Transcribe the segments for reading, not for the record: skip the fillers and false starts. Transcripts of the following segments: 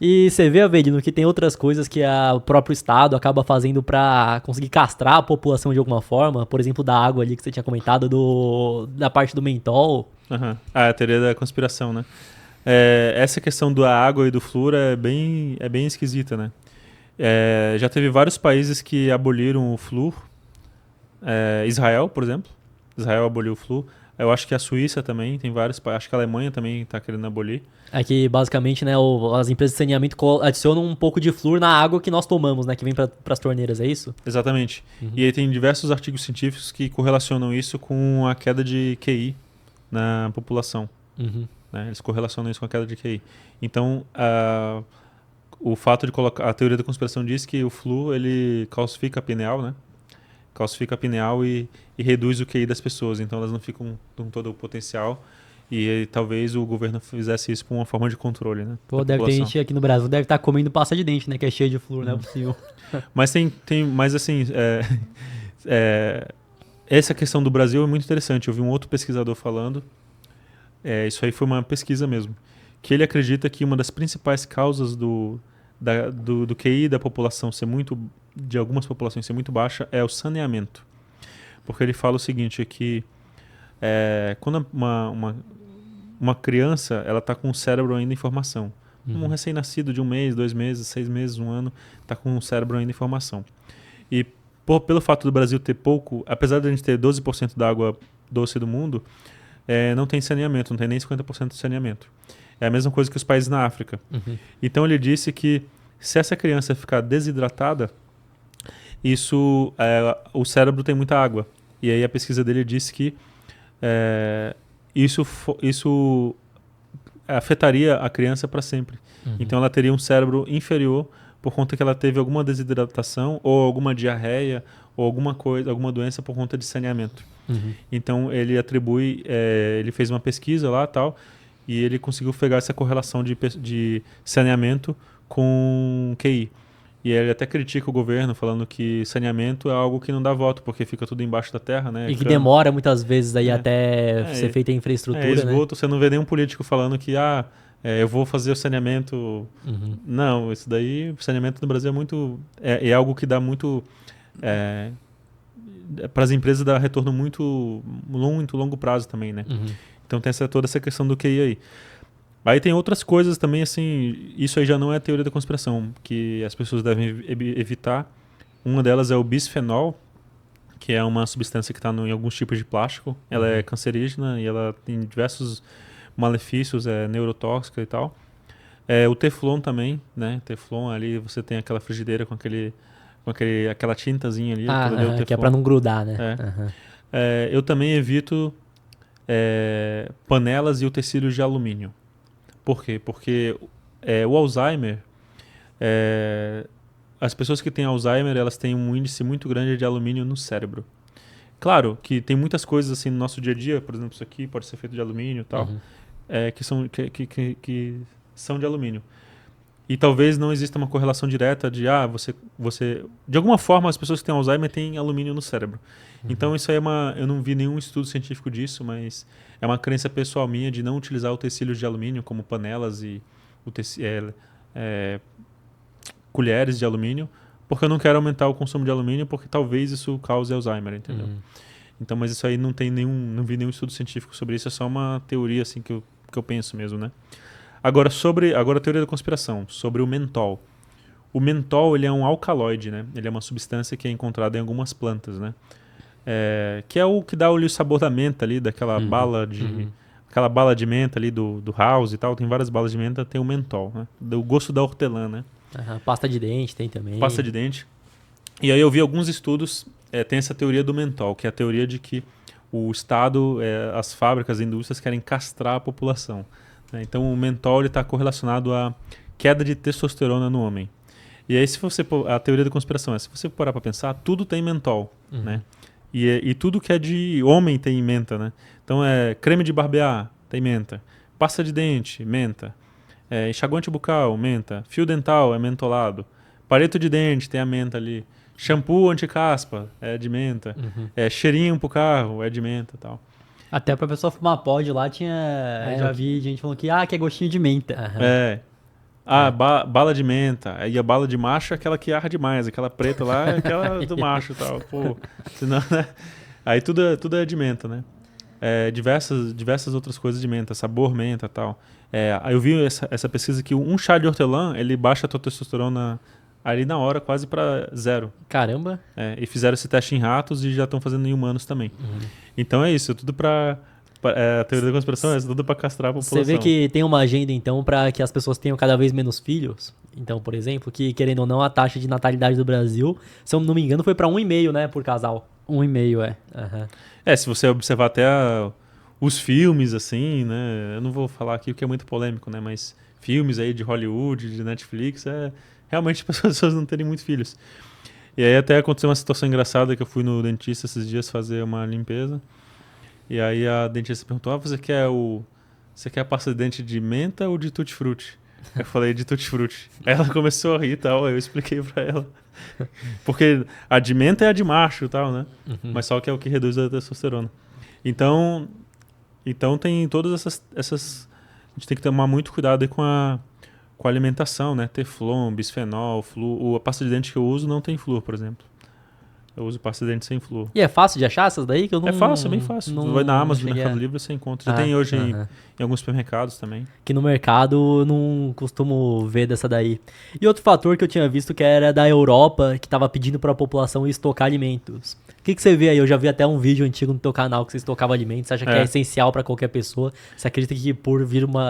E você vê, Avelino, que tem outras coisas que o próprio Estado acaba fazendo pra conseguir castrar a população de alguma forma. Por exemplo, da água ali que você tinha comentado, da parte do mentol. Aham. Ah, a teoria da conspiração, né? Essa questão da água e do flúor é bem esquisita, né? Já teve vários países que aboliram o flúor. Israel, por exemplo. Israel aboliu o flúor. Eu acho que a Suíça também tem vários. Acho que a Alemanha também está querendo abolir. É que basicamente, né, as empresas de saneamento adicionam um pouco de flúor na água que nós tomamos, né, que vem para as torneiras, é isso? Exatamente. Uhum. E aí tem diversos artigos científicos que correlacionam isso com a queda de QI na população. Uhum. Né? Eles correlacionam isso com a queda de QI. Então, o fato de colocar... A teoria da conspiração diz que o flúor, ele calcifica a pineal, né? Calcifica a pineal e reduz o QI das pessoas. Então, elas não ficam com todo o potencial. E talvez o governo fizesse isso por uma forma de controle, né? Pô, deve ter gente aqui no Brasil, deve estar comendo pasta de dente, né, que é cheio de flúor, não é possível. Mas mas assim, essa questão do Brasil é muito interessante. Eu vi um outro pesquisador falando, isso aí foi uma pesquisa mesmo, que ele acredita que uma das principais causas do QI da população de algumas populações ser muito baixa é o saneamento. Porque ele fala o seguinte, que quando uma criança ela está com o cérebro ainda em formação, um recém-nascido de 1 mês, 2 meses, 6 meses, 1 ano, está com o cérebro ainda em formação. E pelo fato do Brasil ter pouco, apesar de a gente ter 12% da água doce do mundo, não tem saneamento, não tem nem 50% de saneamento. É a mesma coisa que os países na África. Uhum. Então ele disse que se essa criança ficar desidratada, o cérebro tem muita água. E aí a pesquisa dele disse que isso afetaria a criança para sempre. Uhum. Então ela teria um cérebro inferior por conta que ela teve alguma desidratação ou alguma diarreia ou alguma doença por conta de saneamento. Uhum. Então ele ele fez uma pesquisa lá tal e ele conseguiu pegar essa correlação de saneamento com QI. E ele até critica o governo, falando que saneamento é algo que não dá voto, porque fica tudo embaixo da terra, né? E que demora muitas vezes aí até É, ser feita a infraestrutura, esgoto, né? você não vê nenhum político falando que eu vou fazer o saneamento. Uhum. Não, isso daí, o saneamento no Brasil é muito. É algo que dá muito. Para as empresas dá retorno muito longo prazo também, né? Uhum. Então tem toda essa questão do QI aí. Aí tem outras coisas também, assim, isso aí já não é teoria da conspiração, que as pessoas devem evitar. Uma delas é o bisfenol, que é uma substância que está em alguns tipos de plástico. Ela é cancerígena e ela tem diversos malefícios, é neurotóxica e tal. O teflon também, né? Teflon ali, você tem aquela frigideira com aquela tintazinha ali. Aquilo ali é o que é teflon. pra não grudar, né? Uhum. Eu também evito panelas e utensílios de alumínio. Por quê? Porque o Alzheimer, as pessoas que têm Alzheimer, elas têm um índice muito grande de alumínio no cérebro. Claro que tem muitas coisas assim no nosso dia a dia, por exemplo, isso aqui pode ser feito de alumínio e tal, que são de alumínio. E talvez não exista uma correlação direta de você de alguma forma as pessoas que têm Alzheimer têm alumínio no cérebro. Então isso aí eu não vi nenhum estudo científico disso, mas é uma crença pessoal minha de não utilizar utensílios de alumínio como panelas e colheres de alumínio, porque eu não quero aumentar o consumo de alumínio, porque talvez isso cause Alzheimer, entendeu? Então, mas isso aí não vi nenhum estudo científico sobre isso, é só uma teoria assim que eu penso mesmo, né? Agora a teoria da conspiração, sobre o mentol. O mentol, ele é um alcaloide, né? Ele é uma substância que é encontrada em algumas plantas, né? Que é o que dá o sabor da menta ali, daquela aquela bala de menta ali do House e tal. Tem várias balas de menta, tem o mentol, né? Do gosto da hortelã, né? Pasta de dente tem também. Pasta de dente. E aí eu vi alguns estudos, tem essa teoria do mentol, que é a teoria de que o Estado, as fábricas, as indústrias querem castrar a população. Né? Então o mentol está correlacionado à queda de testosterona no homem. E aí a teoria da conspiração se você parar para pensar, tudo tem mentol, né? E tudo que é de homem tem menta, né? Então creme de barbear, tem menta. Pasta de dente, menta. Enxaguante bucal, menta. Fio dental é mentolado. Palito de dente, tem a menta ali. Shampoo anti-caspa, é de menta. Cheirinho pro carro, é de menta e tal. Até pra pessoa fumar pod lá já vi gente falando que é gostinho de menta. Bala de menta. Aí a bala de macho é aquela que arra demais. Aquela preta lá é aquela do macho e tal. Pô, senão, né? Aí tudo é de menta, né? Diversas outras coisas de menta, sabor menta e tal. Aí eu vi essa pesquisa que um chá de hortelã, ele baixa a tua testosterona ali na hora, quase para 0. Caramba. E fizeram esse teste em ratos e já estão fazendo em humanos também. Então é isso, tudo para... a teoria da conspiração é tudo para castrar a população. Você vê que tem uma agenda, então, para que as pessoas tenham cada vez menos filhos? Então, por exemplo, que, querendo ou não, a taxa de natalidade do Brasil, se eu não me engano, foi para 1,5, né, por casal. 1,5, se você observar até os filmes, assim, né, eu não vou falar aqui o que é muito polêmico, né, mas filmes aí de Hollywood, de Netflix, realmente as pessoas não terem muitos filhos. E aí até aconteceu uma situação engraçada que eu fui no dentista esses dias fazer uma limpeza. E aí a dentista perguntou, você quer a pasta de dente de menta ou de tutti-frutti? Eu falei de tutti-frutti. Aí ela começou a rir e tal, eu expliquei pra ela. Porque a de menta é a de macho e tal, né? Mas só que é o que reduz a testosterona. Então tem todas essas... A gente tem que tomar muito cuidado aí com a alimentação, né? Teflon, bisfenol, flúor. A pasta de dente que eu uso não tem flúor, por exemplo. Eu uso pasta de dente sem flúor. E é fácil de achar essas daí? Que eu não, é fácil, é bem fácil. Tu vai na Amazon, no Mercado Livre, você encontra. Já tem hoje em alguns supermercados também. Que no mercado eu não costumo ver dessa daí. E outro fator que eu tinha visto que era da Europa, que estava pedindo para a população estocar alimentos. O que você vê aí? Eu já vi até um vídeo antigo no teu canal que você estocava alimentos. Você acha que é essencial para qualquer pessoa? Você acredita que por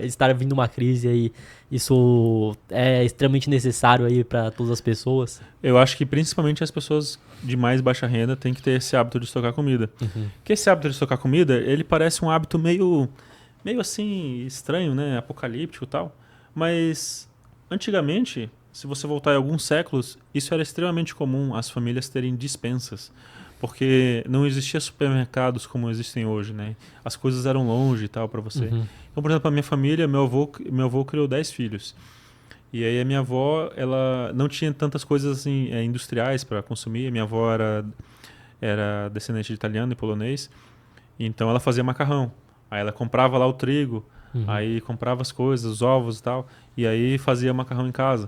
estar vindo uma crise aí, isso é extremamente necessário aí para todas as pessoas? Eu acho que principalmente as pessoas de mais baixa renda têm que ter esse hábito de estocar comida. Porque esse hábito de estocar comida, ele parece um hábito meio assim, estranho, né? Apocalíptico e tal. Mas antigamente, se você voltar em alguns séculos, isso era extremamente comum, as famílias terem despensas. Porque não existia supermercados como existem hoje, né? As coisas eram longe e tal para você. Então, por exemplo, a minha família, meu avô criou 10 filhos. E aí a minha avó, ela não tinha tantas coisas assim, industriais para consumir. A minha avó era descendente de italiano e polonês. Então ela fazia macarrão. Aí ela comprava lá o trigo, aí comprava as coisas, os ovos e tal. E aí fazia macarrão em casa.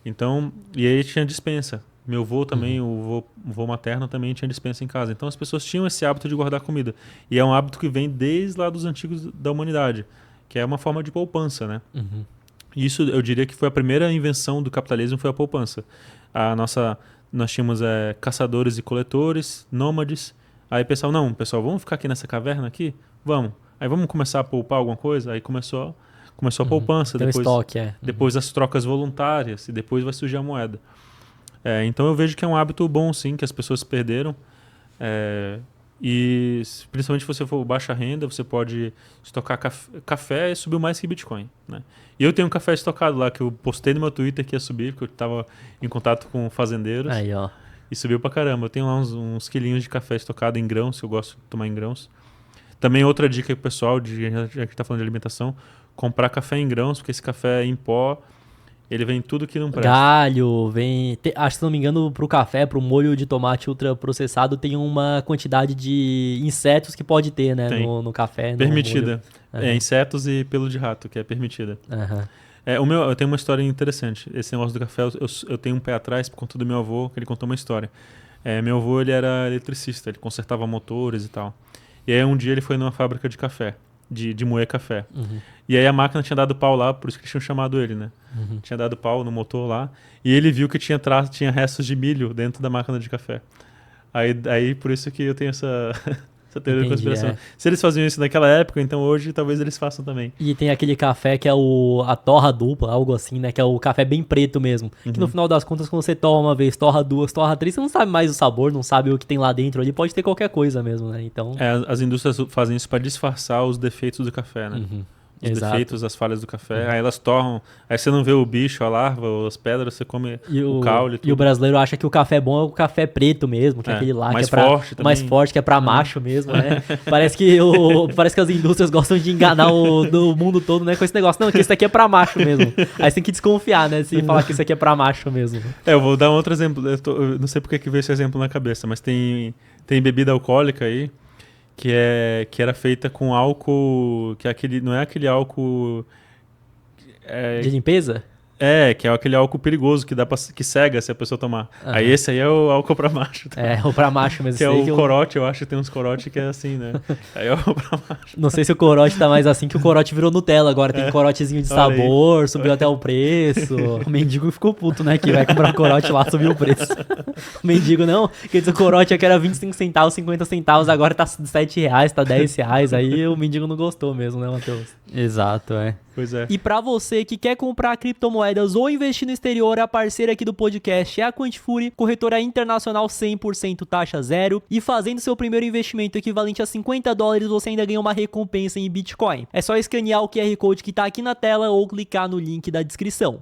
Então, e aí tinha dispensa. Meu avô também, o avô materno também tinha dispensa em casa. Então as pessoas tinham esse hábito de guardar comida. E é um hábito que vem desde lá dos antigos da humanidade, que é uma forma de poupança, né? Isso eu diria que foi a primeira invenção do capitalismo, foi a poupança. Nós tínhamos caçadores e coletores, nômades. Aí pessoal, vamos ficar aqui nessa caverna aqui? Vamos. Aí vamos começar a poupar alguma coisa? Aí começou a poupança. Tem depois, estoque, depois as trocas voluntárias e depois vai surgir a moeda. Então eu vejo que é um hábito bom, sim, que as pessoas perderam. E principalmente se você for baixa renda, você pode estocar café e subiu mais que Bitcoin, né? E eu tenho um café estocado lá, que eu postei no meu Twitter que ia subir, porque eu estava em contato com fazendeiros. Aí, ó. E subiu pra caramba. Eu tenho lá uns quilinhos de café estocado em grãos, que eu gosto de tomar em grãos. Também outra dica aí pro pessoal, já que tá falando de alimentação, comprar café em grãos, porque esse café em pó, ele vem tudo que não presta. Galho, acho que se não me engano, pro café, pro molho de tomate ultraprocessado, tem uma quantidade de insetos que pode ter, né? No café. Permitida. Insetos e pelo de rato, que é permitida. Eu tenho uma história interessante. Esse negócio do café, eu tenho um pé atrás por conta do meu avô, que ele contou uma história. Meu avô, ele era eletricista, ele consertava motores e tal. E aí um dia ele foi numa fábrica de café, de moer café. E aí a máquina tinha dado pau lá, por isso que eles tinham chamado ele, né? Tinha dado pau no motor lá. E ele viu que tinha restos de milho dentro da máquina de café. Aí por isso que eu tenho essa teoria da conspiração. Se eles faziam isso naquela época, então hoje talvez eles façam também. E tem aquele café que é a torra dupla, algo assim, né? Que é o café bem preto mesmo. Que no final das contas, quando você torra uma vez, torra duas, torra três, você não sabe mais o sabor, não sabe o que tem lá dentro ali. Pode ter qualquer coisa mesmo, né? Então... as indústrias fazem isso para disfarçar os defeitos do café, né? Os defeitos, as falhas do café. Aí elas torram. Aí você não vê o bicho, a larva, ou as pedras, você come o caule. E o brasileiro acha que o café bom é o café preto mesmo, que é aquele lá mais que é pra, forte mais forte, que é pra macho mesmo, né? Parece que as indústrias gostam de enganar do mundo todo, né? Com esse negócio. Não, que isso aqui é pra macho mesmo. Aí você tem que desconfiar, né? Se falar que isso aqui é pra macho mesmo. Eu vou dar um outro exemplo. Eu não sei porque que veio esse exemplo na cabeça, mas tem bebida alcoólica aí. Que era feita com álcool, que não é aquele álcool... De limpeza? Que é aquele álcool perigoso que cega se a pessoa tomar. Aí esse aí é o álcool pra macho. Tá? O pra macho mesmo. Que é o corote, eu acho que tem uns corote que é assim, né? Aí é o pra macho. Não sei se o corote tá mais assim, que o corote virou Nutella. Agora tem corotezinho de sabor, subiu até o preço. O mendigo ficou puto, né? Que vai comprar um corote lá, subiu o preço. O mendigo não, quer dizer, o corote aqui era 25 centavos, 50 centavos, agora tá R$7, tá R$10. Aí o mendigo não gostou mesmo, né, Matheus? Exato, Pois é. E pra você que quer comprar criptomoedas ou investir no exterior, a parceira aqui do podcast é a Quantifury, corretora internacional 100% taxa zero. E fazendo seu primeiro investimento equivalente a $50, você ainda ganha uma recompensa em Bitcoin. É só escanear o QR Code que tá aqui na tela ou clicar no link da descrição.